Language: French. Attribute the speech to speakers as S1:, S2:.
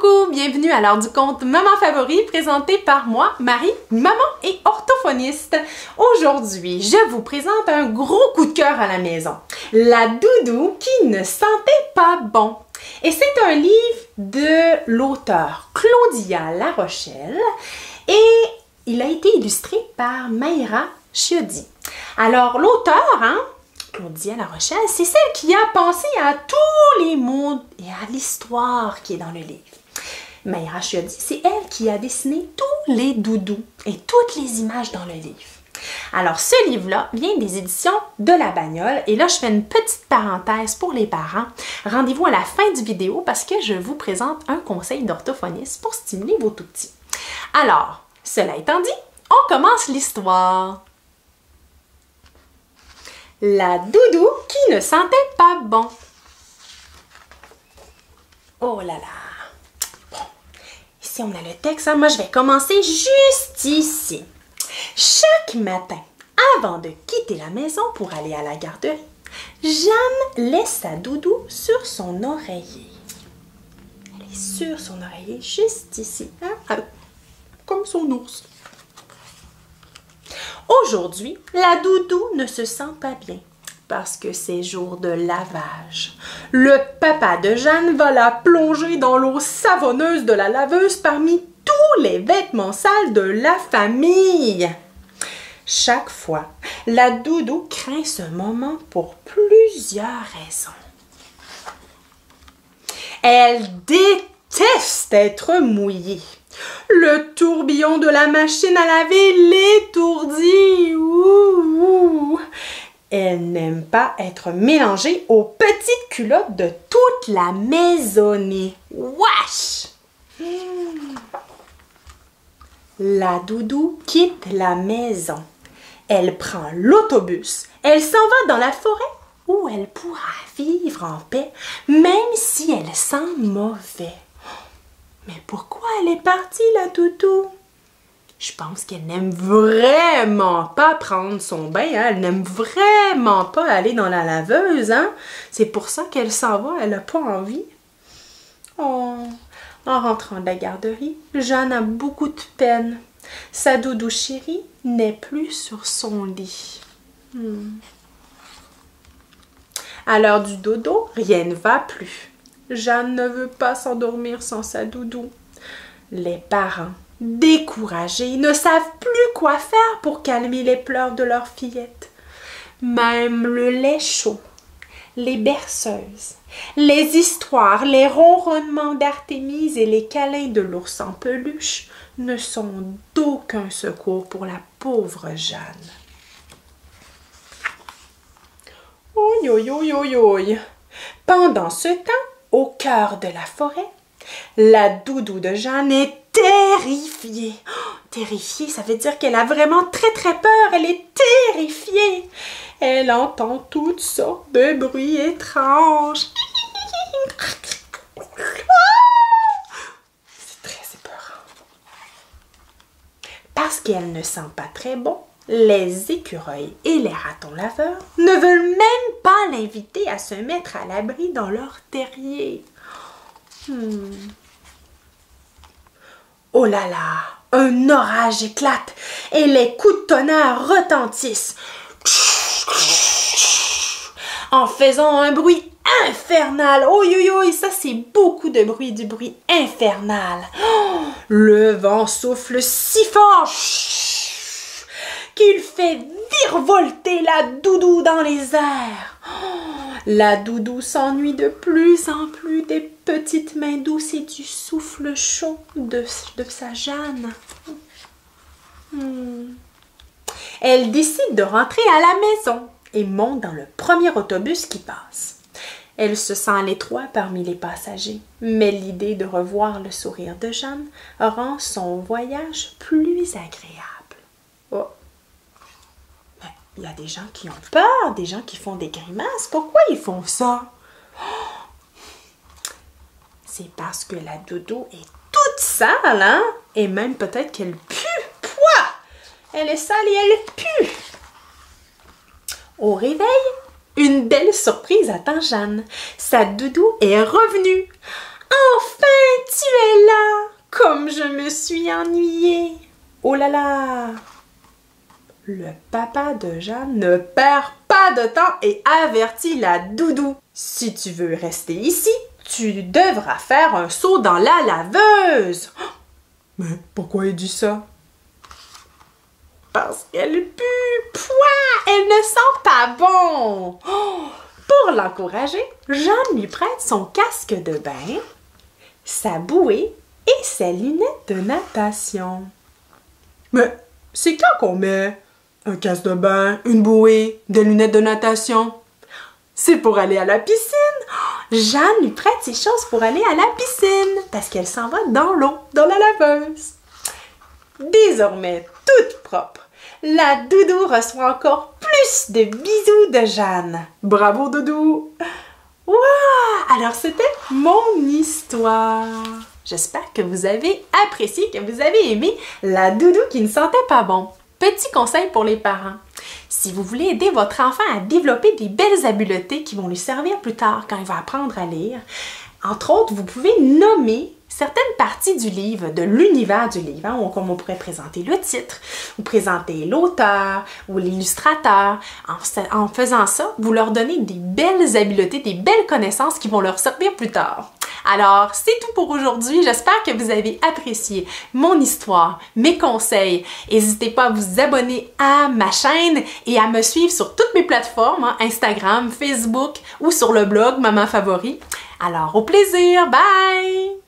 S1: Coucou, bienvenue à l'heure du conte Maman Favori, présenté par moi, Marie, maman et orthophoniste. Aujourd'hui, je vous présente un gros coup de cœur à la maison. La doudou qui ne sentait pas bon. Et c'est un livre de l'auteur Claudia La Rochelle et il a été illustré par Mayra Chiodi. Alors l'auteur, Claudia La Rochelle, c'est celle qui a pensé à tous les mots et à l'histoire qui est dans le livre. Mayra Chiodi, c'est elle qui a dessiné tous les doudous et toutes les images dans le livre. Alors, ce livre-là vient des éditions de La Bagnole. Et là, je fais une petite parenthèse pour les parents. Rendez-vous à la fin du vidéo parce que je vous présente un conseil d'orthophoniste pour stimuler vos tout-petits. Alors, cela étant dit, on commence l'histoire. La doudou qui ne sentait pas bon. Oh là là! Bon, ici on a le texte. Moi, je vais commencer juste ici. Chaque matin, avant de quitter la maison pour aller à la garderie, Jeanne laisse sa doudou sur son oreiller. Elle est sur son oreiller, juste ici, comme son ours. Aujourd'hui, la doudou ne se sent pas bien parce que c'est jour de lavage. Le papa de Jeanne va la plonger dans l'eau savonneuse de la laveuse parmi tous les vêtements sales de la famille. Chaque fois, la doudou craint ce moment pour plusieurs raisons. Elle déteste être mouillée. Le tourbillon de la machine à laver l'étourdit. Elle n'aime pas être mélangée aux petites culottes de toute la maisonnée. Wesh! La doudou quitte la maison. Elle prend l'autobus. Elle s'en va dans la forêt où elle pourra vivre en paix, même si elle sent mauvais. Mais pourquoi elle est partie, la doudou? Je pense qu'elle n'aime vraiment pas prendre son bain. Elle n'aime vraiment pas aller dans la laveuse. C'est pour ça qu'elle s'en va. Elle n'a pas envie. Oh. En rentrant de la garderie, Jeanne a beaucoup de peine. Sa doudou chérie n'est plus sur son lit. À l'heure du dodo, rien ne va plus. Jeanne ne veut pas s'endormir sans sa doudou. Les parents, découragés, ne savent plus quoi faire pour calmer les pleurs de leur fillette. Même le lait chaud, les berceuses, les histoires, les ronronnements d'Artémise et les câlins de l'ours en peluche ne sont d'aucun secours pour la pauvre Jeanne. Oi, oi, oi, oi, oi. Pendant ce temps, au cœur de la forêt, la doudou de Jeanne est terrifiée. Terrifiée, ça veut dire qu'elle a vraiment très peur. Elle est terrifiée. Elle entend toutes sortes de bruits étranges. C'est très épeurant. Parce qu'elle ne sent pas très bon, les écureuils et les ratons laveurs ne veulent même pas l'inviter à se mettre à l'abri dans leur terrier. Oh là là, un orage éclate et les coups de tonnerre retentissent en faisant un bruit infernal. Oh yo yo, ça c'est beaucoup de bruit, du bruit infernal. Le vent souffle si fort qu'il fait virevolter la doudou dans les airs. La doudou s'ennuie de plus en plus des petites mains douces et du souffle chaud de sa Jeanne. Elle décide de rentrer à la maison et monte dans le premier autobus qui passe. Elle se sent à l'étroit parmi les passagers, mais l'idée de revoir le sourire de Jeanne rend son voyage plus agréable. Oh. Il y a des gens qui ont peur, des gens qui font des grimaces. Pourquoi ils font ça? C'est parce que la doudou est toute sale, et même peut-être qu'elle pue. Pouah! Elle est sale et elle pue. Au réveil, une belle surprise attend Jeanne. Sa doudou est revenue. Enfin, tu es comme je me suis ennuyée. Oh là là! Le papa de Jeanne ne perd pas de temps et avertit la doudou. Si tu veux rester ici, tu devras faire un saut dans la laveuse. Mais pourquoi il dit ça? Parce qu'elle pue. Pouah! Elle ne sent pas bon. Pour l'encourager, Jeanne lui prête son casque de bain, sa bouée et ses lunettes de natation. Mais c'est quand qu'on met un casque de bain, une bouée, des lunettes de natation? C'est pour aller à la piscine. Jeanne lui prête ses choses pour aller à la piscine parce qu'elle s'en va dans l'eau, dans la laveuse. Désormais toute propre, la doudou reçoit encore plus de bisous de Jeanne. Bravo doudou! Wow! Alors c'était mon histoire. J'espère que vous avez apprécié, que vous avez aimé la doudou qui ne sentait pas bon. Petit conseil pour les parents. Si vous voulez aider votre enfant à développer des belles habiletés qui vont lui servir plus tard quand il va apprendre à lire, entre autres, vous pouvez nommer certaines parties du livre, de l'univers du livre, hein, comme on pourrait présenter le titre, ou présenter l'auteur, ou l'illustrateur. En faisant ça, vous leur donnez des belles habiletés, des belles connaissances qui vont leur servir plus tard. Alors, c'est tout pour aujourd'hui. J'espère que vous avez apprécié mon histoire, mes conseils. N'hésitez pas à vous abonner à ma chaîne et à me suivre sur toutes mes plateformes, hein, Instagram, Facebook ou sur le blog Maman Favori. Alors, au plaisir! Bye!